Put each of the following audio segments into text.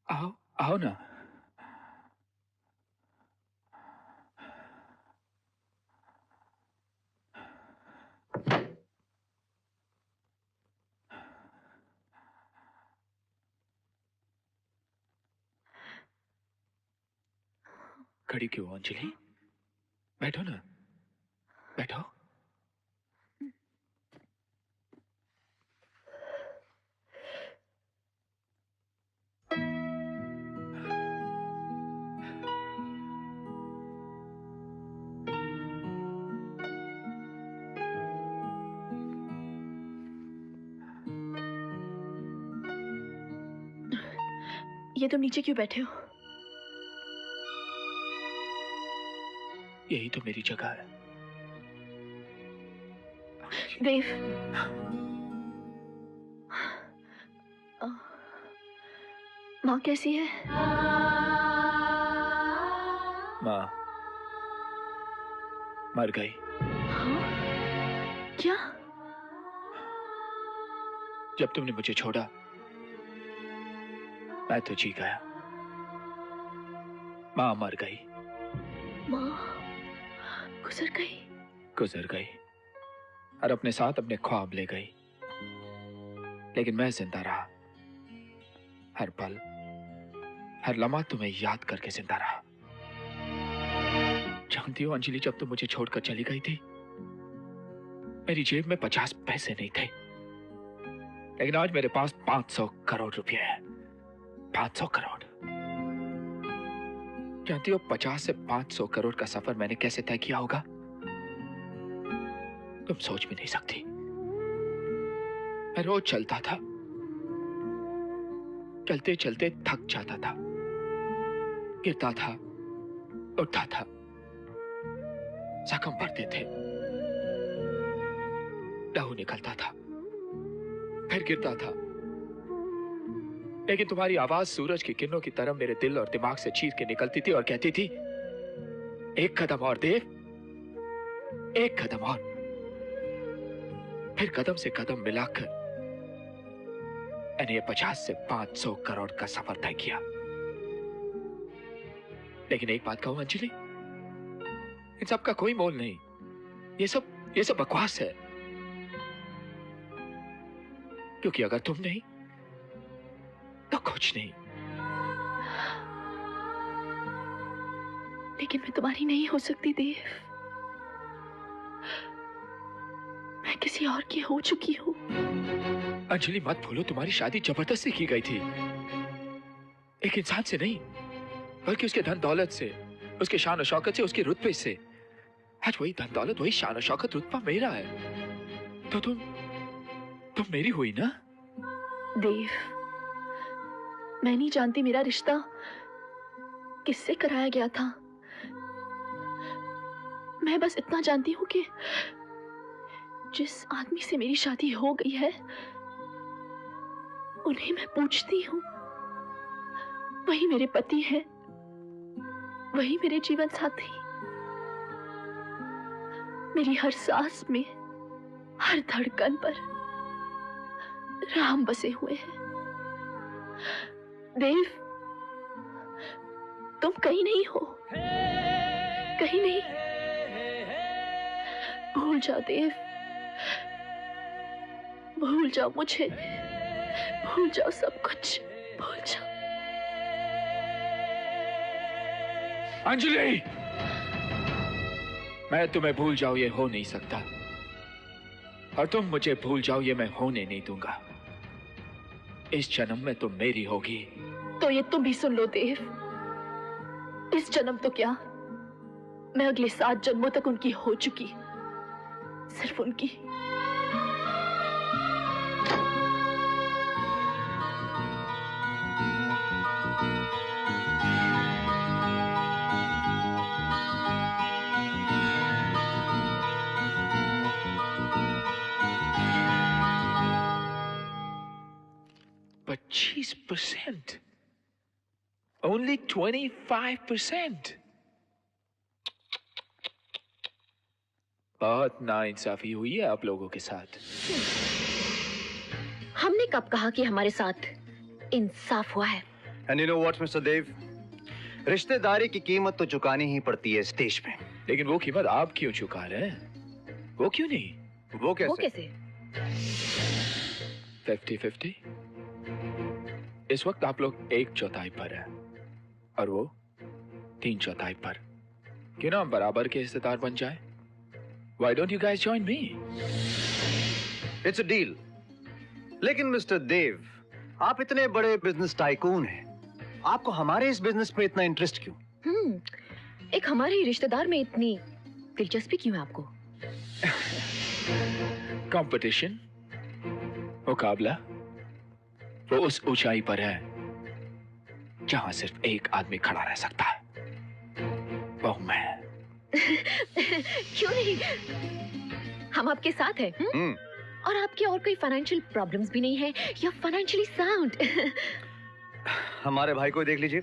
आओ आओ ना। खड़ी क्यों अंजलि? बैठो ना, बैठो। ये तुम नीचे क्यों बैठे हो? यही तो मेरी जगह है। देव, माँ कैसी है? माँ मर गई। हाँ? क्या? जब तुमने मुझे छोड़ा मैं तो जी गया। माँ मर गई। माँ गुजर गई? गुजर गई और अपने साथ अपने ख्वाब ले गई, लेकिन मैं जिंदा रहा। हर पल हर लम्हा तुम्हें याद करके जिंदा रहा। जानती हो अंजलि, जब तुम मुझे छोड़कर चली गई थी मेरी जेब में 50 पैसे नहीं थे, लेकिन आज मेरे पास 500 करोड़ रुपए हैं। 500 करोड़। जानती हो 50 से 500 करोड़ का सफर मैंने कैसे तय किया होगा? तुम सोच भी नहीं सकती। मैं रोज चलता था, चलते चलते थक जाता था, गिरता था, उठता था, जख्म भरते थे, लहू निकलता था, फिर गिरता था, लेकिन तुम्हारी आवाज सूरज की किरणों की तरह मेरे दिल और दिमाग से चीर के निकलती थी और कहती थी, एक कदम और देव, एक कदम और। फिर कदम से कदम मिलाकर मैंने 50 से 500 करोड़ का सफर तय किया। लेकिन एक बात कहूं अंजलि, इन सब का कोई मोल नहीं। ये सब बकवास है, क्योंकि अगर तुम नहीं तो कुछ नहीं। लेकिन मैं तुम्हारी नहीं हो सकती देव। मैं किसी और की हो चुकी हूं। अंजलि मत भूलो, तुम्हारी शादी जबरदस्ती की गई थी, एक इंसान से नहीं, बल्कि उसके धन दौलत से, उसके शान और शौकत से, उसके रुतबे से। आज वही धन दौलत, वही शान और शौकत, रुतबा मेरा है, तो तुम मेरी हुई ना? देव, मैं नहीं जानती मेरा रिश्ता किससे कराया गया था। मैं बस इतना जानती हूं कि जिस आदमी से मेरी शादी हो गई है उन्हें मैं पूछती हूं, वही मेरे पति हैं, वही मेरे जीवन साथी। मेरी हर सांस में, हर धड़कन पर राम बसे हुए हैं। देव, तुम कहीं नहीं हो, कहीं नहीं। भूल जाओ देव, भूल जाओ मुझे, भूल जाओ सब कुछ, भूल जाओ। अंजलि, मैं तुम्हें भूल जाऊं ये हो नहीं सकता, और तुम मुझे भूल जाओ ये मैं होने नहीं दूंगा। इस जन्म में तुम मेरी होगी। तो ये तुम भी सुन लो देव, इस जन्म तो क्या, मैं अगले 7 जन्मों तक उनकी हो चुकी, सिर्फ उनकी। But 25%, only 25%। बहुत नाइंसाफी हुई है आप लोगों के साथ। हमने कब कहा कि हमारे साथ इंसाफ हुआ है? And you know what, Mr. Dev? रिश्तेदारी की कीमत तो चुकानी ही पड़ती है इस देश में। लेकिन वो कीमत आप क्यों चुका रहे हैं? वो क्यों नहीं? वो कैसे? 50-50? इस वक्त आप लोग 1/4 पर हैं और वो 3/4 पर। क्यों ना हम बराबर के हिस्सेदार बन जाए? Why don't you guys join me? It's a deal. लेकिन मिस्टर देव, आप इतने बड़े बिजनेस टाइकून हैं, आपको हमारे इस बिजनेस में इतना इंटरेस्ट क्यों? एक हमारे ही रिश्तेदार में इतनी दिलचस्पी क्यों है आपको? कंपटीशन, मुकाबला, वो उस ऊंचाई पर है जहां सिर्फ एक आदमी खड़ा रह सकता है, वो मैं। क्यों नहीं? हम आपके साथ हैं। और आपके और कोई फाइनेंशियल प्रॉब्लम्स भी नहीं है, या फाइनेंशियली साउंड। हमारे भाई को देख लीजिए,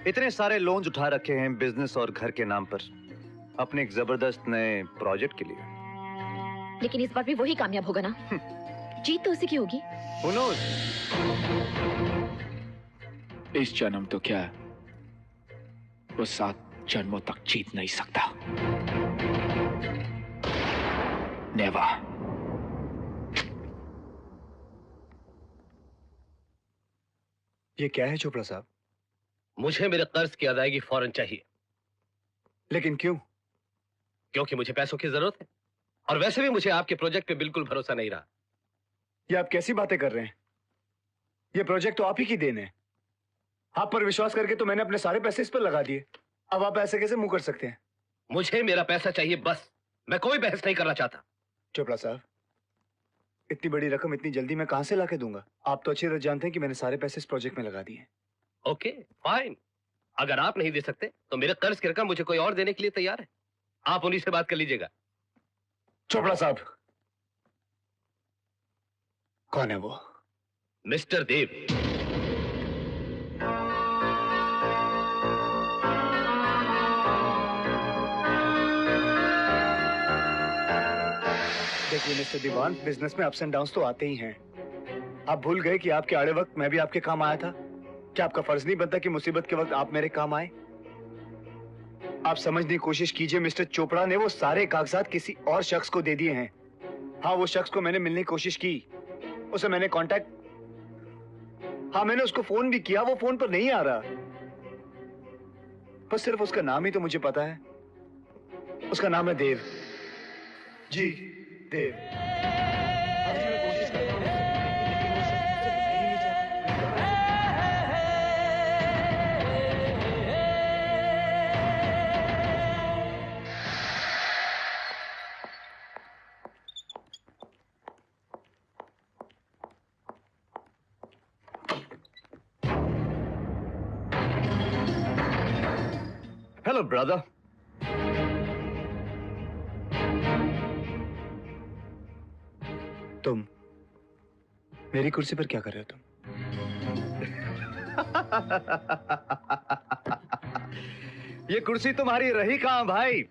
इतने सारे लोन्स उठा रखे हैं बिजनेस और घर के नाम पर अपने एक जबरदस्त नए प्रोजेक्ट के लिए। लेकिन इस बार भी वही कामयाब होगा ना? जीत तो उसी की होगी। Who knows? इस जन्म तो क्या, वो 7 जन्मों तक जीत नहीं सकता। नेवर। ये क्या है चोपड़ा साहब? मुझे मेरे कर्ज की अदायगी फौरन चाहिए। लेकिन क्यों? क्योंकि मुझे पैसों की जरूरत है, और वैसे भी मुझे आपके प्रोजेक्ट पे बिल्कुल भरोसा नहीं रहा। ये आप कैसी बातें कर रहे हैं? ये प्रोजेक्ट तो आप ही की देन है। आप पर विश्वास करके तो मैंने अपने सारे पैसे इस पर लगा दिए। अब आप ऐसे कैसे मुंह कर सकते हैं? मुझे मेरा पैसा चाहिए बस। मैं कोई बहस नहीं करना चाहता। चोपड़ा साहब, इतनी बड़ी रकम इतनी जल्दी मैं कहां से लाके दूंगा? आप तो अच्छी तरह जानते हैं कि मैंने सारे पैसे इस प्रोजेक्ट में लगा दिए हैं। ओके फाइन, अगर आप नहीं दे सकते तो मेरे कर्ज की रकम मुझे कोई और देने के लिए तैयार है। आप उन्हीं से बात कर लीजिएगा। चोपड़ा साहब, कौन है वो? मिस्टर देव। देखिए मिस्टर दीवान, बिजनेस में अप्स एंड डाउन्स तो आते ही हैं। आप भूल गए कि आपके आड़े वक्त मैं भी आपके काम आया था। क्या आपका फर्ज नहीं बनता कि मुसीबत के वक्त आप मेरे काम आए? आप समझने की कोशिश कीजिए, मिस्टर चोपड़ा ने वो सारे कागजात किसी और शख्स को दे दिए हैं। हाँ, वो शख्स को मैंने मिलने की कोशिश की, उसे मैंने कांटेक्ट, हाँ मैंने उसको फोन भी किया, वो फोन पर नहीं आ रहा। बस सिर्फ उसका नाम ही तो मुझे पता है। उसका नाम है देव। जी, देव। Hello brother. तुम मेरी कुर्सी पर क्या कर रहे हो तुम? ये कुर्सी तुम्हारी रही कहां भाई?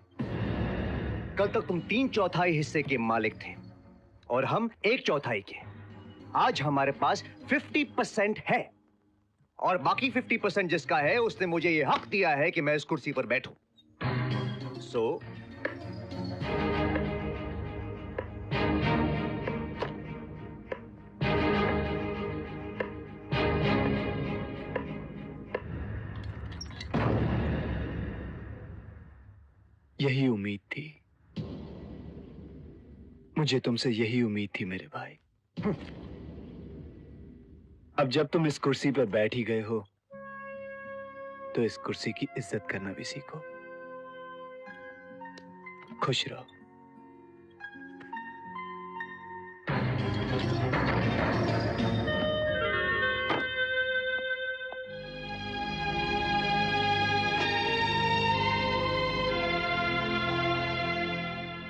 कल तक तुम 3/4 हिस्से के मालिक थे और हम 1/4 के। आज हमारे पास 50% है और बाकी 50% जिसका है उसने मुझे ये हक दिया है कि मैं इस कुर्सी पर बैठूं। सो यही उम्मीद थी मुझे, तुमसे यही उम्मीद थी मेरे भाई। अब जब तुम इस कुर्सी पर बैठ ही गए हो तो इस कुर्सी की इज्जत करना भी सीखो। खुश रहो।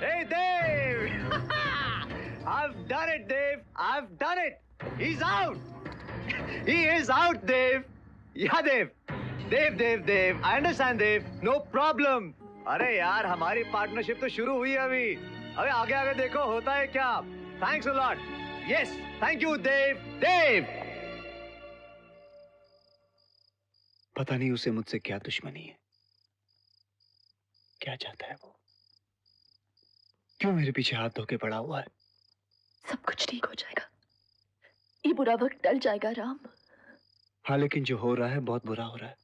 Hey Dave! I've done it, Dave. I've done it. He's out. He is out, Dave. Yeah, Dave. Dave. I understand, Dave. No problem. अरे यार, हमारी पार्टनरशिप तो शुरू हुई है अभी। अबे आगे देखो होता है क्या। Thanks a lot. Yes, thank you, Dave. पता नहीं उसे मुझसे क्या दुश्मनी है, क्या चाहता है वो, क्यों मेरे पीछे हाथ धोके पड़ा हुआ है। सब कुछ ठीक हो जाएगा, ये बुरा वक्त टल जाएगा राम। हाँ, लेकिन जो हो रहा है बहुत बुरा हो रहा है।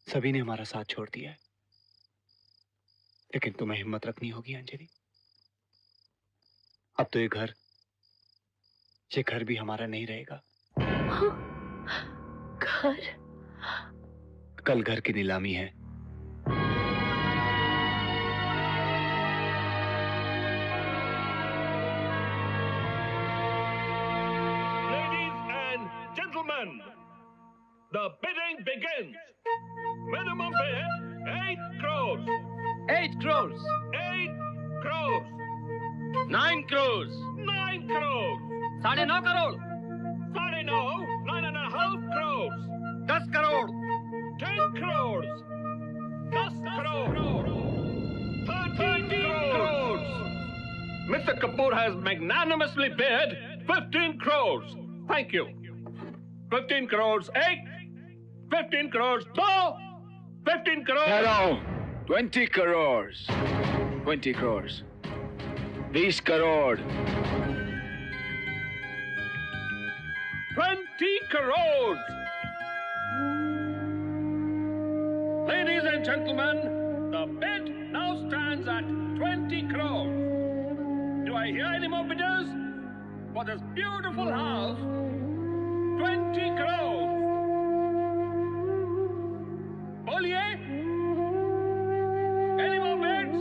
सभी ने हमारा साथ छोड़ दिया है, लेकिन तुम्हें हिम्मत रखनी होगी अंजलि। अब तो ये घर भी हमारा नहीं रहेगा। घर? कल घर की नीलामी है। The bidding begins. Minimum bid 8 crores. 8 crores. 8 crores. 9 crores. 9 crores. 9.5 crore. 9.5. 9.5 crores. 10 crore. 10 crores. 10 crores. 13 crores. Mr. Kapoor has magnanimously bid 15 crores. Thank you. 15 crores. 8. 15 crores. No. 15 crores. No. 20 crores. 20 crores. 20 crore. 20 crores. Ladies and gentlemen, the bid now stands at 20 crores. Do I hear any more bidders for this beautiful house? 20 crores. Bollier? Any more bids?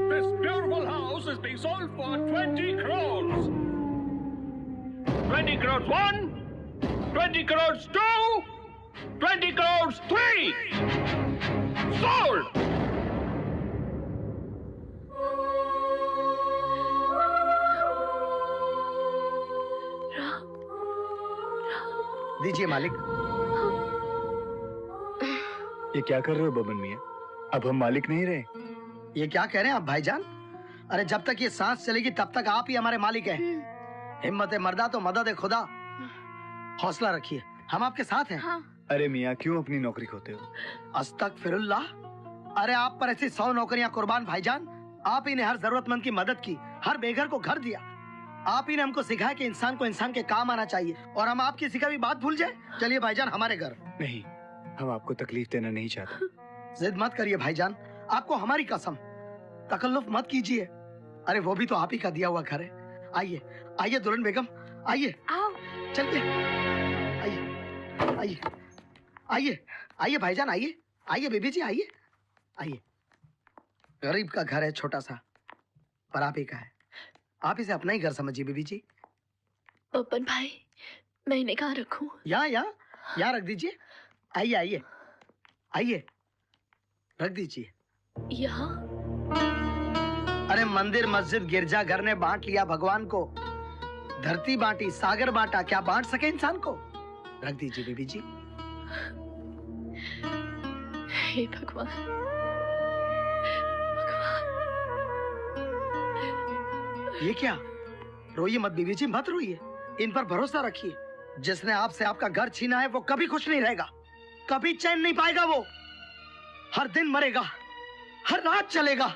This beautiful house is being sold for 20 crores. 20 crores 1, 20 crores 2, 20 crores 3. Sold! दीजिए मालिक। ये क्या कर रहे हो बबन मियां? अब हम मालिक नहीं रहे। ये क्या कह रहे हैं आप भाईजान? अरे जब तक ये सांस चलेगी तब तक आप ही हमारे मालिक हैं। हिम्मत है मर्दा तो मदद है खुदा। हौसला रखिए, हम आपके साथ हैं। हाँ। अरे मियां, क्यों अपनी नौकरी खोते हो? अस्तगफिरुल्लाह। अरे आप पर ऐसी 100 नौकरियां कुर्बान भाईजान। आप ही ने हर जरूरतमंद की मदद की, हर बेघर को घर दिया। आप ही ने हमको सिखाया कि इंसान को इंसान के काम आना चाहिए, और हम आपकी किसी का भी बात भूल जाए। चलिए भाईजान हमारे घर। नहीं, हम आपको तकलीफ देना नहीं चाहते। जिद मत करिए भाईजान, आपको हमारी कसम, तकल्लुफ मत कीजिए। अरे वो भी तो आप ही का दिया हुआ घर है। आइए आइए दुल्हन बेगम, आइए। आओ। चलिए आइए आइए आइए आइए भाईजान, आइए आइए बीबी जी, आइए आइए। गरीब का घर है छोटा सा, पर आप ही का है। आप इसे अपना ही घर समझिए बीबी जी। ओपन भाई, मैं इन्हें कहाँ रखूं? यहाँ रख दीजिए। आइए आइए आइए, रख दीजिए यहाँ। अरे मंदिर मस्जिद गिरजा घर ने बांट लिया भगवान को, धरती बांटी सागर बांटा, क्या बांट सके इंसान को? रख दीजिए बीबी जी। हे भगवान, भगवान। ये क्या? रोइए मत बीबी जी, मत रोइए। इन पर भरोसा रखिए। जिसने आपसे आपका घर छीना है वो कभी खुश नहीं रहेगा, कभी चैन नहीं पाएगा। वो हर दिन मरेगा, हर रात चलेगा।